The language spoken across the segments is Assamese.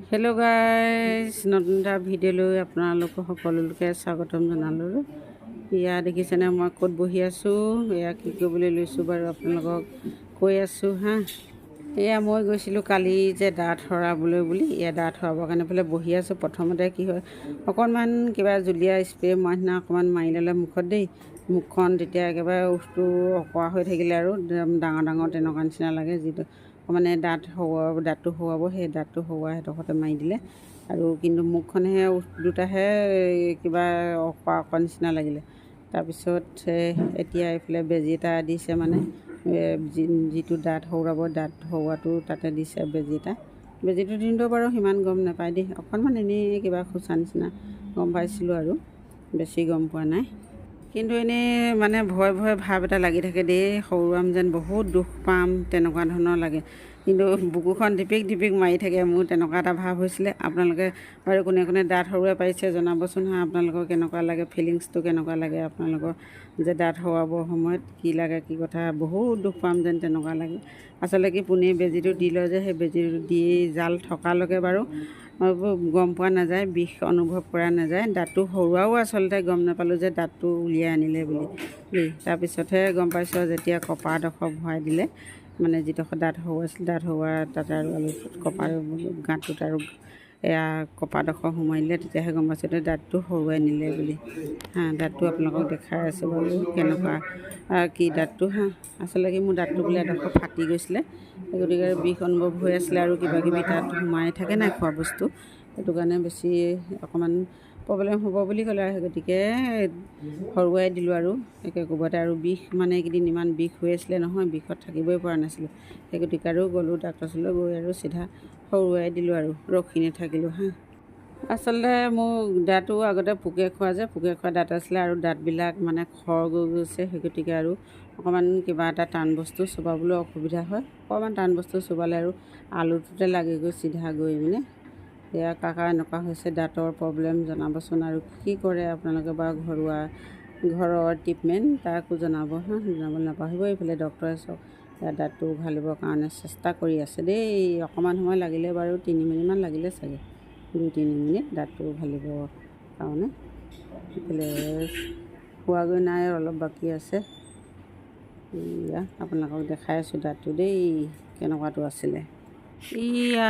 হেল্ল' গাইজ, নতুন এটা ভিডিঅ'লৈ আপোনালোকক সকলোকে স্বাগতম জনালোঁ। এয়া দেখিছেনে মই ক'ত বহি আছোঁ, এয়া কি কৰিবলৈ লৈছোঁ বাৰু আপোনালোকক কৈ আছোঁ হা। এয়া মই গৈছিলোঁ কালি যে দাঁত সৰাবলৈ বুলি, এয়া দাঁত সৰাবৰ কাৰণে পেলাই বহি আছোঁ। প্ৰথমতে কি হয়, অকণমান কিবা জুলীয়া স্প্ৰে নিচিনা অকণমান মাৰি ল'লে মুখত দেই, মুখখন তেতিয়া একেবাৰে উঠটো অকৰা হৈ থাকিলে আৰু ডাঙৰ ডাঙৰ তেনেকুৱা নিচিনা লাগে। যিটো মানে দাঁতটো সৰুৱাব, সেই দাঁতটো সৰুৱা সেইডোখৰতে মাৰি দিলে আৰু কিন্তু মুখখনহে দুটাহে কিবা অকৰা নিচিনা লাগিলে। তাৰপিছত এতিয়া এইফালে বেজী এটা দিছে, মানে যিটো দাঁত সৰুৱাব, দাঁত সৰুৱাটো তাতে দিছে বেজী এটা। বেজীটো দিনটো বাৰু সিমান গম নাপায় দেই, অকণমান এনেই কিবা খোচা নিচিনা গম পাইছিলোঁ আৰু বেছি গম পোৱা নাই। কিন্তু এনেই মানে ভয় ভয় ভাৱ এটা লাগি থাকে দেই, সৰুৱাম যেন বহুত দুখ পাম তেনেকুৱা ধৰণৰ লাগে। কিন্তু বুকুখন ঢিপিক ঢিপিক মাৰি থাকে, মোৰ তেনেকুৱা এটা ভাৱ হৈছিলে। আপোনালোকে বাৰু কোনে কোনে দাঁত সৰুৱাই পাৰিছে জনাবচোন হা, আপোনালোকৰ কেনেকুৱা লাগে, ফিলিংছটো কেনেকুৱা লাগে আপোনালোকৰ, যে দাঁত সৰুৱাবৰ সময়ত কি লাগে, কি কথা, বহুত দুখ পাম যেন তেনেকুৱা লাগে। আচলতে কি পোনেই বেজীটো দি লয় যে, সেই বেজীটো দি জাল থকালৈকে বাৰু গম পোৱা নাযায়, বিষ অনুভৱ কৰা নাযায়। দাঁতটো সৰুৱাও আচলতে গম নাপালোঁ যে দাঁতটো উলিয়াই আনিলে বুলি দেই। তাৰপিছতহে গম পাইছোঁ যেতিয়া কপাৰডোখৰ ভৰাই দিলে, মানে যিডোখৰ দাঁত সৰুৱাইছিল, দাঁত সৰুৱা তাতে আৰু কপাৰ গাঁতটোত আৰু এয়া কপাৰডোখৰ সোমাই দিলে, তেতিয়াহে গম পাইছোঁ যে দাঁতটো সৰুৱাই নিলে বুলি হা। দাঁতটো আপোনালোকক দেখাই আছোঁ বাৰু কেনেকুৱা কি দাঁতটো হা। আচলতে কি মোৰ দাঁতটো বোলে এডোখৰ ফাটি গৈছিলে, গতিকে বিষ অনুভৱ হৈ আছিলে আৰু কিবা কিবি তাত সোমাই থাকে নাই খোৱা বস্তু, সেইটো কাৰণে বেছি অকণমান প্ৰব্লেম হ'ব বুলি ক'লে আৰু সেই গতিকে সৰুৱাই দিলোঁ আৰু একে কোবতে। আৰু বিষ মানে এইকেইদিন ইমান বিষ হৈ আছিলে নহয়, বিষত থাকিবই পৰা নাছিলোঁ। সেই গতিকে আৰু গ'লোঁ ডাক্তৰ ওচৰলৈ, গৈ আৰু চিধা সৰুৱাই দিলোঁ আৰু ৰখি নাথাকিলোঁ হা। আচলতে মোৰ দাঁতো আগতে পোকে খোৱা দাঁত আছিলে আৰু দাঁতবিলাক মানে খৰ গৈ গৈছে। সেই গতিকে আৰু অকণমান কিবা এটা টান বস্তু চুবাবলৈ অসুবিধা হয়, অকণমান টান বস্তু চুবালে আৰু আলুটোতে লাগি গৈ চিধা গৈ মানে এয়া কাকা এনেকুৱা হৈছে দাঁতৰ প্ৰব্লেম জনাবচোন। আৰু কি কৰে আপোনালোকে বাৰু ঘৰৰ ট্ৰিটমেণ্ট তাকো জনাব হা, জনাবলৈ নাপাহৰিব। এইফালে ডক্টৰে চাওক দাঁতটো উঘালিবৰ কাৰণে চেষ্টা কৰি আছে দেই। অকণমান সময় লাগিলে বাৰু, 3 মিনিটমান লাগিলে চাগে, 2-3 মিনিট দাঁতটো উঘালিবৰ কাৰণে। এইফালে হোৱাগৈ নাই, অলপ বাকী আছে। এয়া আপোনালোকক দেখাই আছোঁ দাঁতটো দেই কেনেকুৱাটো আছিলে।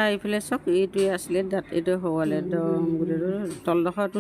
এইফালে চাওক, এইটোৱে আছিলে দাঁত, এইটো সৰুৱালে একদম গোটেইটো তলডোখৰটো